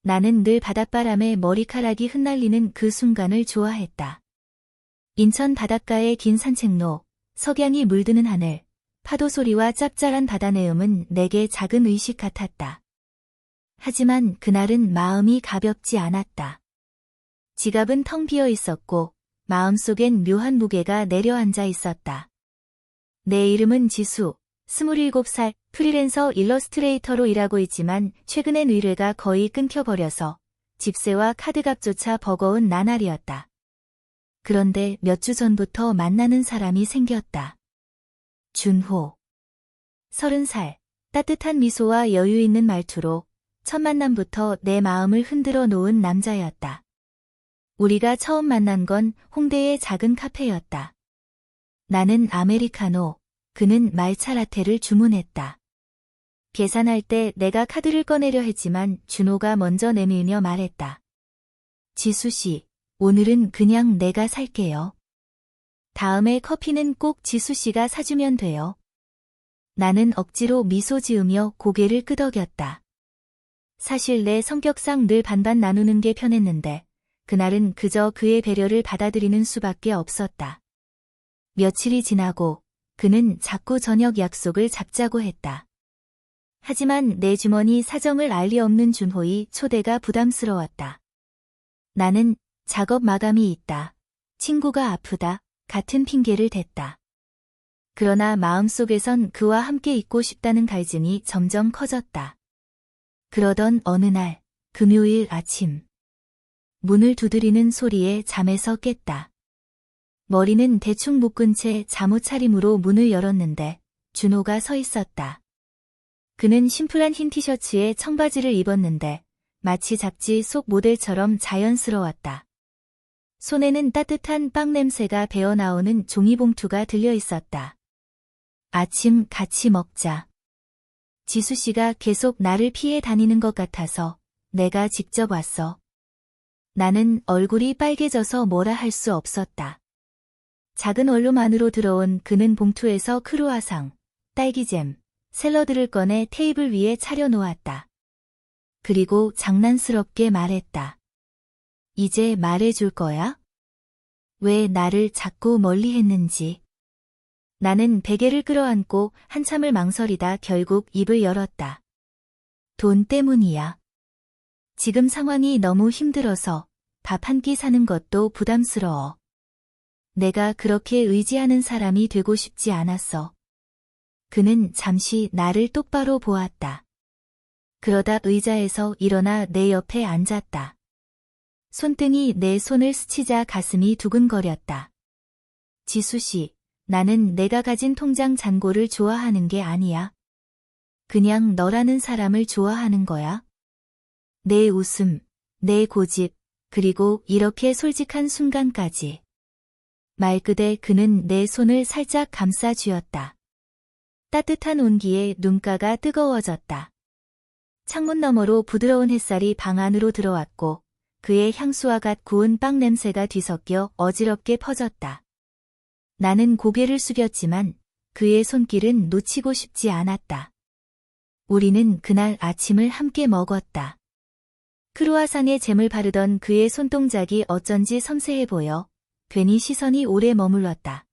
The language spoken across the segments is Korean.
나는 늘 바닷바람에 머리카락이 흩날리는 그 순간을 좋아했다. 인천 바닷가의 긴 산책로, 석양이 물드는 하늘, 파도 소리와 짭짤한 바다 내음은 내게 작은 의식 같았다. 하지만 그날은 마음이 가볍지 않았다. 지갑은 텅 비어 있었고 마음속엔 묘한 무게가 내려앉아 있었다. 내 이름은 지수, 27살, 프리랜서 일러스트레이터로 일하고 있지만 최근엔 의뢰가 거의 끊겨버려서 집세와 카드값조차 버거운 나날이었다. 그런데 몇 주 전부터 만나는 사람이 생겼다. 준호. 30살, 따뜻한 미소와 여유 있는 말투로 첫 만남부터 내 마음을 흔들어 놓은 남자였다. 우리가 처음 만난 건 홍대의 작은 카페였다. 나는 아메리카노, 그는 말차 라테를 주문했다. 계산할 때 내가 카드를 꺼내려 했지만 준호가 먼저 내밀며 말했다. 지수씨, 오늘은 그냥 내가 살게요. 다음에 커피는 꼭 지수씨가 사주면 돼요. 나는 억지로 미소 지으며 고개를 끄덕였다. 사실 내 성격상 늘 반반 나누는 게 편했는데 그날은 그저 그의 배려를 받아들이는 수밖에 없었다. 며칠이 지나고 그는 자꾸 저녁 약속을 잡자고 했다. 하지만 내 주머니 사정을 알 리 없는 준호의 초대가 부담스러웠다. 나는 작업 마감이 있다. 친구가 아프다. 같은 핑계를 댔다. 그러나 마음속에선 그와 함께 있고 싶다는 갈증이 점점 커졌다. 그러던 어느 날, 금요일 아침. 문을 두드리는 소리에 잠에서 깼다. 머리는 대충 묶은 채 잠옷 차림으로 문을 열었는데 준호가 서 있었다. 그는 심플한 흰 티셔츠에 청바지를 입었는데 마치 잡지 속 모델처럼 자연스러웠다. 손에는 따뜻한 빵 냄새가 배어나오는 종이봉투가 들려 있었다. 아침 같이 먹자. 지수씨가 계속 나를 피해 다니는 것 같아서 내가 직접 왔어. 나는 얼굴이 빨개져서 뭐라 할 수 없었다. 작은 원룸 안으로 들어온 그는 봉투에서 크루아상, 딸기잼, 샐러드를 꺼내 테이블 위에 차려놓았다. 그리고 장난스럽게 말했다. 이제 말해줄 거야? 왜 나를 자꾸 멀리 했는지. 나는 베개를 끌어안고 한참을 망설이다 결국 입을 열었다. 돈 때문이야. 지금 상황이 너무 힘들어서 밥 한 끼 사는 것도 부담스러워. 내가 그렇게 의지하는 사람이 되고 싶지 않았어. 그는 잠시 나를 똑바로 보았다. 그러다 의자에서 일어나 내 옆에 앉았다. 손등이 내 손을 스치자 가슴이 두근거렸다. 지수씨, 나는 내가 가진 통장 잔고를 좋아하는 게 아니야. 그냥 너라는 사람을 좋아하는 거야. 내 웃음, 내 고집, 그리고 이렇게 솔직한 순간까지. 말끝에 그는 내 손을 살짝 감싸 쥐었다. 따뜻한 온기에 눈가가 뜨거워졌다. 창문 너머로 부드러운 햇살이 방 안으로 들어왔고 그의 향수와 갓 구운 빵 냄새가 뒤섞여 어지럽게 퍼졌다. 나는 고개를 숙였지만 그의 손길은 놓치고 싶지 않았다. 우리는 그날 아침을 함께 먹었다. 크루아상에 잼을 바르던 그의 손동작이 어쩐지 섬세해 보여 괜히 시선이 오래 머물렀다.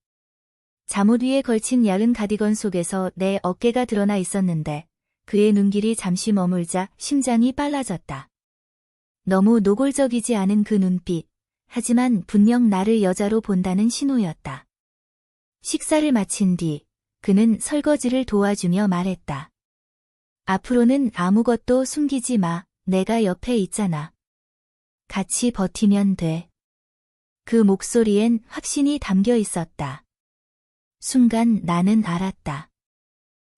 잠옷 위에 걸친 얇은 가디건 속에서 내 어깨가 드러나 있었는데 그의 눈길이 잠시 머물자 심장이 빨라졌다. 너무 노골적이지 않은 그 눈빛, 하지만 분명 나를 여자로 본다는 신호였다. 식사를 마친 뒤 그는 설거지를 도와주며 말했다. 앞으로는 아무것도 숨기지 마. 내가 옆에 있잖아. 같이 버티면 돼. 그 목소리엔 확신이 담겨 있었다. 순간 나는 알았다.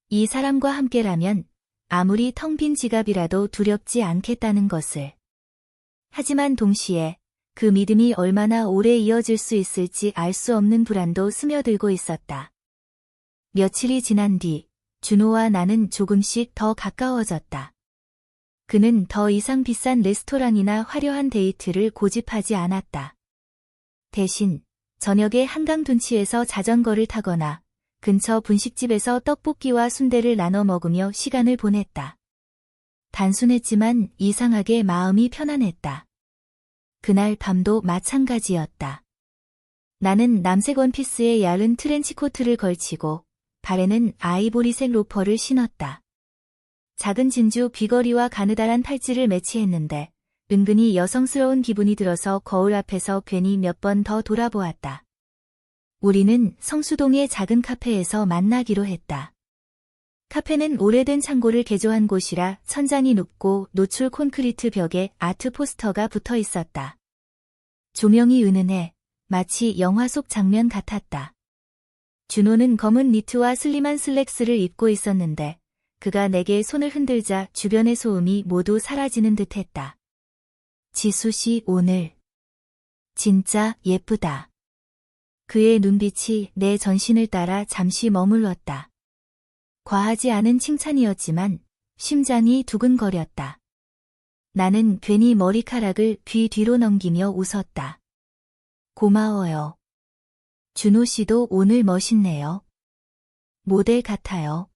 이 사람과 함께라면 아무리 텅 빈 지갑이라도 두렵지 않겠다는 것을. 하지만 동시에 그 믿음이 얼마나 오래 이어질 수 있을지 알 수 없는 불안도 스며들고 있었다. 며칠이 지난 뒤 준호와 나는 조금씩 더 가까워졌다. 그는 더 이상 비싼 레스토랑이나 화려한 데이트를 고집하지 않았다. 대신 저녁에 한강 둔치에서 자전거를 타거나 근처 분식집에서 떡볶이와 순대를 나눠 먹으며 시간을 보냈다. 단순했지만 이상하게 마음이 편안했다. 그날 밤도 마찬가지였다. 나는 남색 원피스에 얇은 트렌치코트를 걸치고 발에는 아이보리색 로퍼를 신었다. 작은 진주 귀걸이와 가느다란 팔찌를 매치했는데 은근히 여성스러운 기분이 들어서 거울 앞에서 괜히 몇 번 더 돌아보았다. 우리는 성수동의 작은 카페에서 만나기로 했다. 카페는 오래된 창고를 개조한 곳이라 천장이 높고 노출 콘크리트 벽에 아트 포스터가 붙어 있었다. 조명이 은은해 마치 영화 속 장면 같았다. 준호는 검은 니트와 슬림한 슬랙스를 입고 있었는데 그가 내게 손을 흔들자 주변의 소음이 모두 사라지는 듯했다. 지수 씨 오늘 진짜 예쁘다. 그의 눈빛이 내 전신을 따라 잠시 머물렀다. 과하지 않은 칭찬이었지만 심장이 두근거렸다. 나는 괜히 머리카락을 귀 뒤로 넘기며 웃었다. 고마워요. 준호 씨도 오늘 멋있네요. 모델 같아요.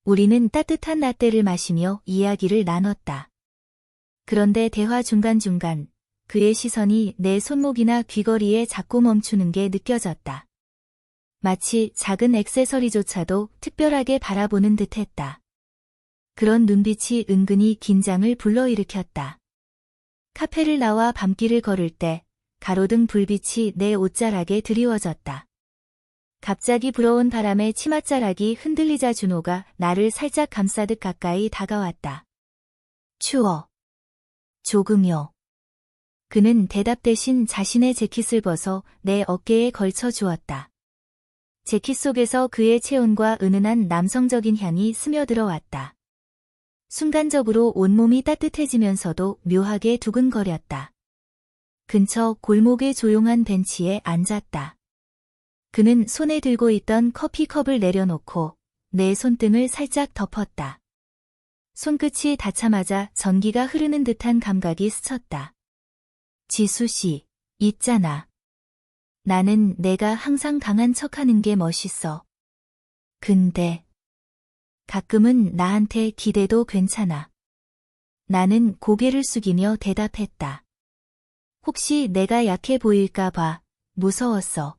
우리는 따뜻한 라떼를 마시며 이야기를 나눴다. 그런데 대화 중간중간 그의 시선이 내 손목이나 귀걸이에 자꾸 멈추는 게 느껴졌다. 마치 작은 액세서리조차도 특별하게 바라보는 듯했다. 그런 눈빛이 은근히 긴장을 불러일으켰다. 카페를 나와 밤길을 걸을 때 가로등 불빛이 내 옷자락에 드리워졌다. 갑자기 불어온 바람에 치맛자락이 흔들리자 준호가 나를 살짝 감싸듯 가까이 다가왔다. 추워. 조금요. 그는 대답 대신 자신의 재킷을 벗어 내 어깨에 걸쳐 주었다. 재킷 속에서 그의 체온과 은은한 남성적인 향이 스며들어 왔다. 순간적으로 온몸이 따뜻해지면서도 묘하게 두근거렸다. 근처 골목의 조용한 벤치에 앉았다. 그는 손에 들고 있던 커피컵을 내려놓고 내 손등을 살짝 덮었다. 손끝이 닿자마자 전기가 흐르는 듯한 감각이 스쳤다. 지수 씨, 있잖아. 나는 내가 항상 강한 척하는 게 멋있어. 근데 가끔은 나한테 기대도 괜찮아. 나는 고개를 숙이며 대답했다. 혹시 내가 약해 보일까 봐 무서웠어.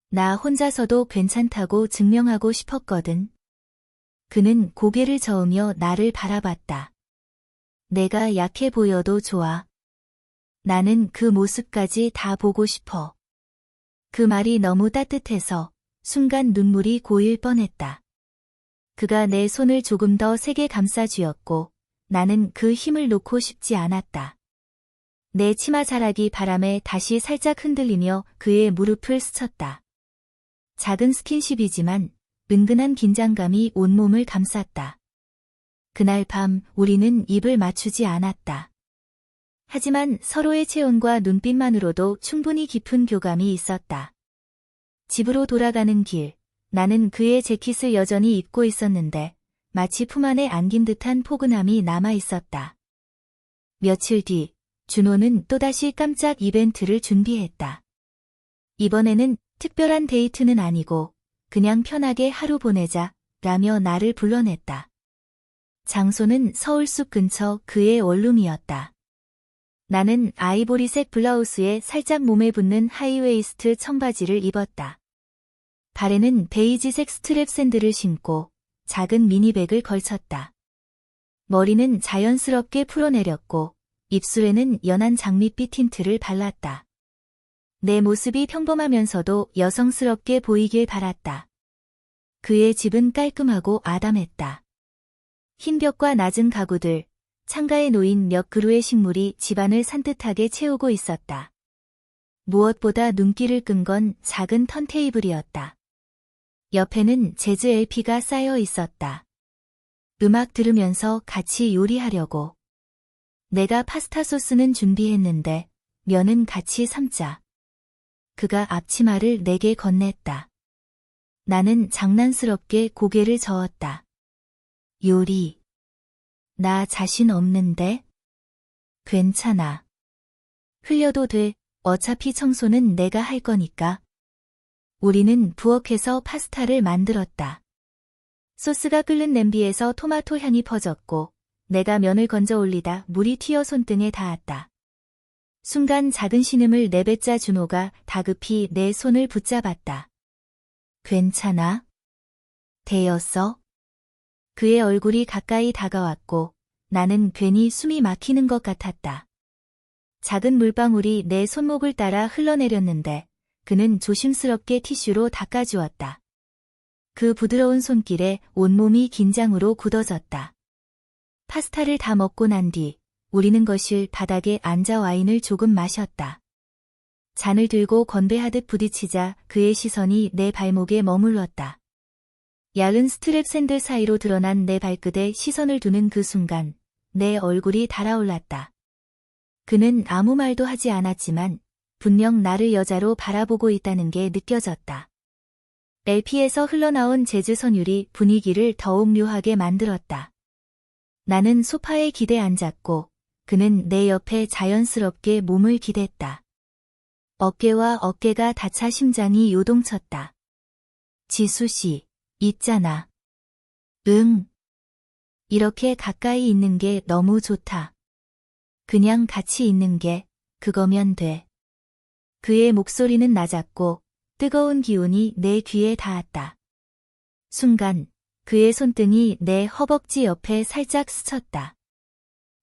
나 혼자서도 괜찮다고 증명하고 싶었거든. 그는 고개를 저으며 나를 바라봤다. 내가 약해 보여도 좋아. 나는 그 모습까지 다 보고 싶어. 그 말이 너무 따뜻해서 순간 눈물이 고일 뻔했다. 그가 내 손을 조금 더 세게 감싸쥐었고 나는 그 힘을 놓고 싶지 않았다. 내 치마 자락이 바람에 다시 살짝 흔들리며 그의 무릎을 스쳤다. 작은 스킨십이지만 은근한 긴장감이 온몸을 감쌌다. 그날 밤 우리는 입을 맞추지 않았다. 하지만 서로의 체온과 눈빛만으로도 충분히 깊은 교감이 있었다. 집으로 돌아가는 길, 나는 그의 재킷을 여전히 입고 있었는데 마치 품 안에 안긴 듯한 포근함이 남아 있었다. 며칠 뒤, 준호는 또다시 깜짝 이벤트를 준비했다. 이번에는 특별한 데이트는 아니고 그냥 편하게 하루 보내자 라며 나를 불러냈다. 장소는 서울숲 근처 그의 원룸이었다. 나는 아이보리색 블라우스에 살짝 몸에 붙는 하이웨이스트 청바지를 입었다. 발에는 베이지색 스트랩 샌들을 신고 작은 미니백을 걸쳤다. 머리는 자연스럽게 풀어내렸고 입술에는 연한 장밋빛 틴트를 발랐다. 내 모습이 평범하면서도 여성스럽게 보이길 바랐다. 그의 집은 깔끔하고 아담했다. 흰 벽과 낮은 가구들, 창가에 놓인 몇 그루의 식물이 집안을 산뜻하게 채우고 있었다. 무엇보다 눈길을 끈 건 작은 턴테이블이었다. 옆에는 재즈 LP가 쌓여 있었다. 음악 들으면서 같이 요리하려고. 내가 파스타 소스는 준비했는데 면은 같이 삶자. 그가 앞치마를 내게 건넸다. 나는 장난스럽게 고개를 저었다. 요리. 나 자신 없는데? 괜찮아. 흘려도 돼. 어차피 청소는 내가 할 거니까. 우리는 부엌에서 파스타를 만들었다. 소스가 끓는 냄비에서 토마토 향이 퍼졌고 내가 면을 건져 올리다 물이 튀어 손등에 닿았다. 순간 작은 신음을 내뱉자 준호가 다급히 내 손을 붙잡았다. 괜찮아? 데였어? 그의 얼굴이 가까이 다가왔고 나는 괜히 숨이 막히는 것 같았다. 작은 물방울이 내 손목을 따라 흘러내렸는데 그는 조심스럽게 티슈로 닦아주었다. 그 부드러운 손길에 온몸이 긴장으로 굳어졌다. 파스타를 다 먹고 난 뒤 우리는 거실 바닥에 앉아 와인을 조금 마셨다. 잔을 들고 건배하듯 부딪히자 그의 시선이 내 발목에 머물렀다. 얇은 스트랩 샌들 사이로 드러난 내 발끝에 시선을 두는 그 순간 내 얼굴이 달아올랐다. 그는 아무 말도 하지 않았지만 분명 나를 여자로 바라보고 있다는 게 느껴졌다. LP에서 흘러나온 재즈 선율이 분위기를 더욱 묘하게 만들었다. 나는 소파에 기대 앉았고 그는 내 옆에 자연스럽게 몸을 기댔다. 어깨와 어깨가 닿자 심장이 요동쳤다. 지수 씨, 있잖아. 응. 이렇게 가까이 있는 게 너무 좋다. 그냥 같이 있는 게 그거면 돼. 그의 목소리는 낮았고 뜨거운 기운이 내 귀에 닿았다. 순간 그의 손등이 내 허벅지 옆에 살짝 스쳤다.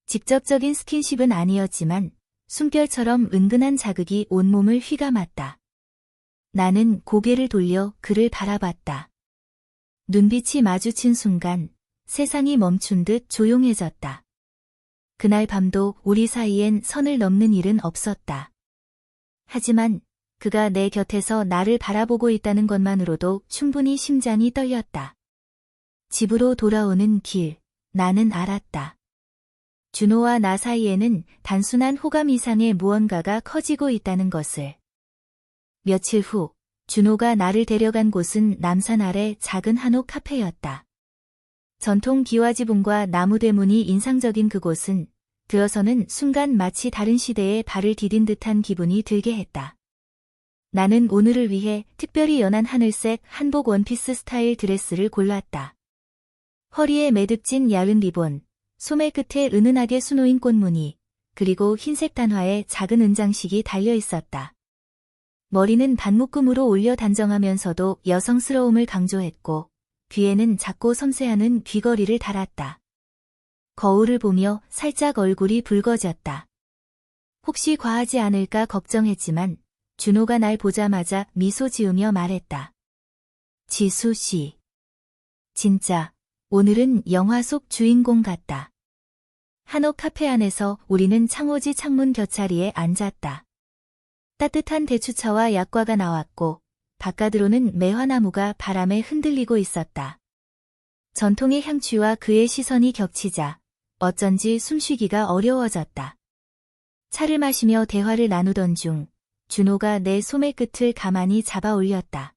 직접적인 스킨십은 아니었지만 숨결처럼 은근한 자극이 온몸을 휘감았다. 나는 고개를 돌려 그를 바라봤다. 눈빛이 마주친 순간 세상이 멈춘 듯 조용해졌다. 그날 밤도 우리 사이엔 선을 넘는 일은 없었다. 하지만 그가 내 곁에서 나를 바라보고 있다는 것만으로도 충분히 심장이 떨렸다. 집으로 돌아오는 길, 나는 알았다. 준호와 나 사이에는 단순한 호감 이상의 무언가가 커지고 있다는 것을. 며칠 후, 준호가 나를 데려간 곳은 남산 아래 작은 한옥 카페였다. 전통 기와지붕과 나무 대문이 인상적인 그곳은 들어서는 순간 마치 다른 시대에 발을 디딘 듯한 기분이 들게 했다. 나는 오늘을 위해 특별히 연한 하늘색 한복 원피스 스타일 드레스를 골랐다. 허리에 매듭진 얇은 리본, 소매 끝에 은은하게 수놓인 꽃무늬, 그리고 흰색 단화에 작은 은장식이 달려 있었다. 머리는 반묶음으로 올려 단정하면서도 여성스러움을 강조했고 귀에는 작고 섬세한 귀걸이를 달았다. 거울을 보며 살짝 얼굴이 붉어졌다. 혹시 과하지 않을까 걱정했지만 준호가 날 보자마자 미소 지으며 말했다. 지수 씨. 진짜 오늘은 영화 속 주인공 같다. 한옥 카페 안에서 우리는 창호지 창문 곁자리에 앉았다. 따뜻한 대추차와 약과가 나왔고 바깥으로는 매화나무가 바람에 흔들리고 있었다. 전통의 향취와 그의 시선이 겹치자 어쩐지 숨쉬기가 어려워졌다. 차를 마시며 대화를 나누던 중 준호가 내 소매 끝을 가만히 잡아 올렸다.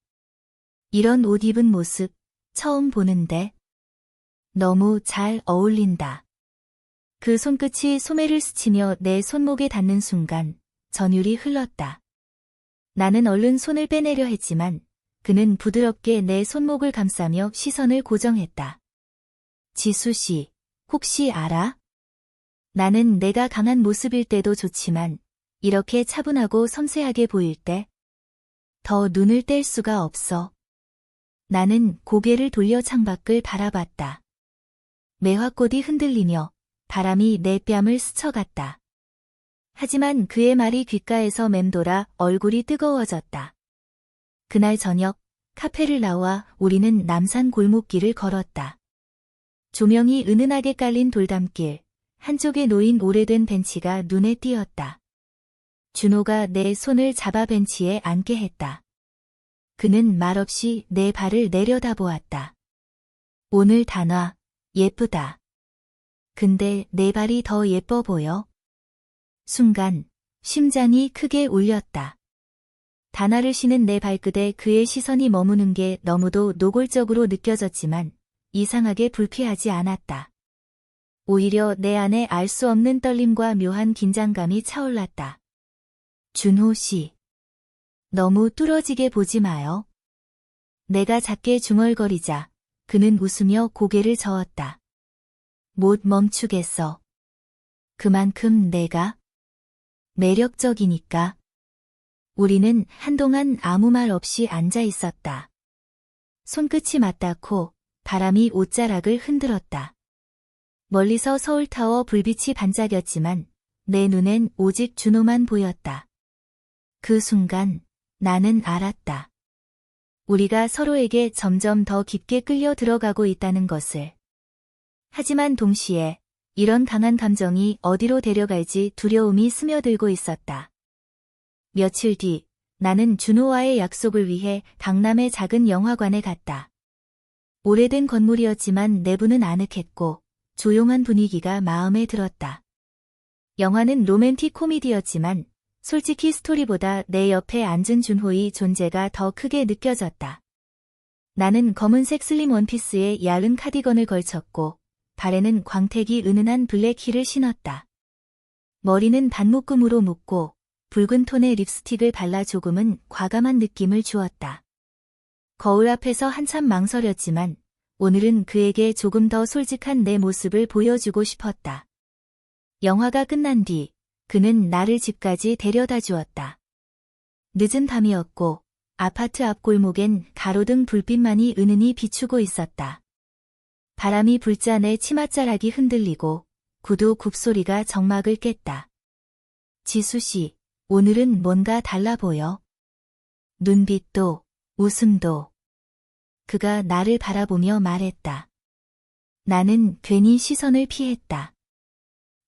이런 옷 입은 모습 처음 보는데 너무 잘 어울린다. 그 손끝이 소매를 스치며 내 손목에 닿는 순간 전율이 흘렀다. 나는 얼른 손을 빼내려 했지만 그는 부드럽게 내 손목을 감싸며 시선을 고정했다. 지수 씨, 혹시 알아? 나는 내가 강한 모습일 때도 좋지만 이렇게 차분하고 섬세하게 보일 때 더 눈을 뗄 수가 없어. 나는 고개를 돌려 창밖을 바라봤다. 매화꽃이 흔들리며 바람이 내 뺨을 스쳐갔다. 하지만 그의 말이 귓가에서 맴돌아 얼굴이 뜨거워졌다. 그날 저녁 카페를 나와 우리는 남산 골목길을 걸었다. 조명이 은은하게 깔린 돌담길, 한쪽에 놓인 오래된 벤치가 눈에 띄었다. 준호가 내 손을 잡아 벤치에 앉게 했다. 그는 말없이 내 발을 내려다보았다. 오늘 단화, 예쁘다. 근데 내 발이 더 예뻐 보여. 순간 심장이 크게 울렸다. 단화를 신은 내 발끝에 그의 시선이 머무는 게 너무도 노골적으로 느껴졌지만 이상하게 불쾌하지 않았다. 오히려 내 안에 알 수 없는 떨림과 묘한 긴장감이 차올랐다. 준호 씨. 너무 뚫어지게 보지 마요. 내가 작게 중얼거리자 그는 웃으며 고개를 저었다. 못 멈추겠어. 그만큼 내가 매력적이니까. 우리는 한동안 아무 말 없이 앉아 있었다. 손끝이 맞닿고 바람이 옷자락을 흔들었다. 멀리서 서울타워 불빛이 반짝였지만 내 눈엔 오직 준호만 보였다. 그 순간 나는 알았다. 우리가 서로에게 점점 더 깊게 끌려 들어가고 있다는 것을. 하지만 동시에 이런 강한 감정이 어디로 데려갈지 두려움이 스며들고 있었다. 며칠 뒤 나는 준호와의 약속을 위해 강남의 작은 영화관에 갔다. 오래된 건물이었지만 내부는 아늑했고 조용한 분위기가 마음에 들었다. 영화는 로맨틱 코미디였지만 솔직히 스토리보다 내 옆에 앉은 준호의 존재가 더 크게 느껴졌다. 나는 검은색 슬림 원피스에 얇은 카디건을 걸쳤고 발에는 광택이 은은한 블랙 힐을 신었다. 머리는 반묶음으로 묶고 붉은 톤의 립스틱을 발라 조금은 과감한 느낌을 주었다. 거울 앞에서 한참 망설였지만 오늘은 그에게 조금 더 솔직한 내 모습을 보여주고 싶었다. 영화가 끝난 뒤 그는 나를 집까지 데려다 주었다. 늦은 밤이었고 아파트 앞 골목엔 가로등 불빛만이 은은히 비추고 있었다. 바람이 불자 내 치맛자락이 흔들리고 구두 굽소리가 정막을 깼다. 지수 씨, 오늘은 뭔가 달라 보여. 눈빛도, 웃음도. 그가 나를 바라보며 말했다. 나는 괜히 시선을 피했다.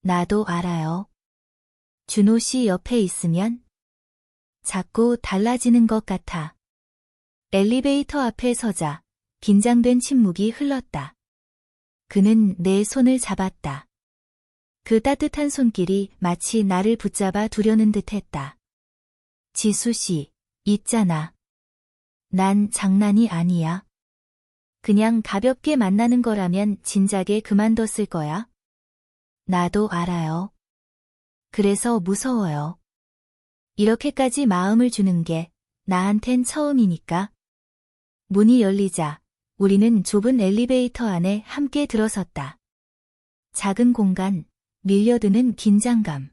나도 알아요. 준호 씨 옆에 있으면 자꾸 달라지는 것 같아. 엘리베이터 앞에 서자 긴장된 침묵이 흘렀다. 그는 내 손을 잡았다. 그 따뜻한 손길이 마치 나를 붙잡아 두려는 듯했다. 지수 씨, 있잖아. 난 장난이 아니야. 그냥 가볍게 만나는 거라면 진작에 그만뒀을 거야. 나도 알아요. 그래서 무서워요. 이렇게까지 마음을 주는 게 나한텐 처음이니까. 문이 열리자 우리는 좁은 엘리베이터 안에 함께 들어섰다. 작은 공간, 밀려드는 긴장감.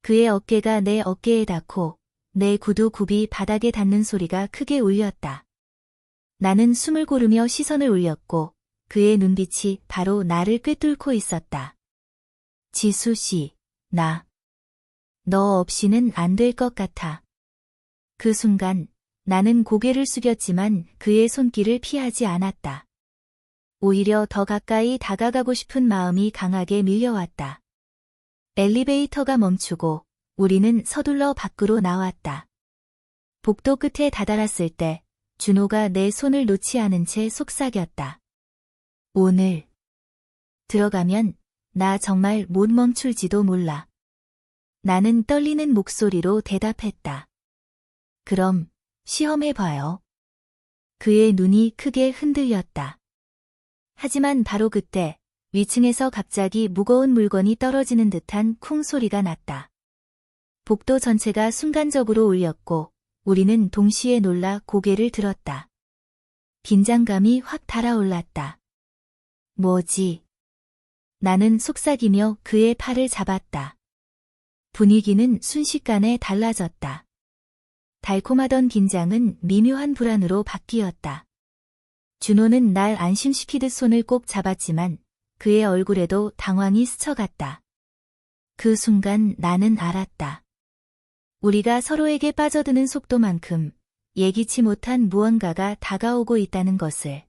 그의 어깨가 내 어깨에 닿고 내 구두 굽이 바닥에 닿는 소리가 크게 울렸다. 나는 숨을 고르며 시선을 올렸고 그의 눈빛이 바로 나를 꿰뚫고 있었다. 지수 씨, 너 없이는 안 될 것 같아. 그 순간 나는 고개를 숙였지만 그의 손길을 피하지 않았다. 오히려 더 가까이 다가가고 싶은 마음이 강하게 밀려왔다. 엘리베이터가 멈추고 우리는 서둘러 밖으로 나왔다. 복도 끝에 다다랐을 때 준호가 내 손을 놓지 않은 채 속삭였다. 오늘 들어가면 나 정말 못 멈출지도 몰라. 나는 떨리는 목소리로 대답했다. 그럼 시험해봐요. 그의 눈이 크게 흔들렸다. 하지만 바로 그때 위층에서 갑자기 무거운 물건이 떨어지는 듯한 쿵 소리가 났다. 복도 전체가 순간적으로 울렸고 우리는 동시에 놀라 고개를 들었다. 긴장감이 확 달아올랐다. 뭐지? 나는 속삭이며 그의 팔을 잡았다. 분위기는 순식간에 달라졌다. 달콤하던 긴장은 미묘한 불안으로 바뀌었다. 준호는 날 안심시키듯 손을 꼭 잡았지만 그의 얼굴에도 당황이 스쳐갔다. 그 순간 나는 알았다. 우리가 서로에게 빠져드는 속도만큼 예기치 못한 무언가가 다가오고 있다는 것을.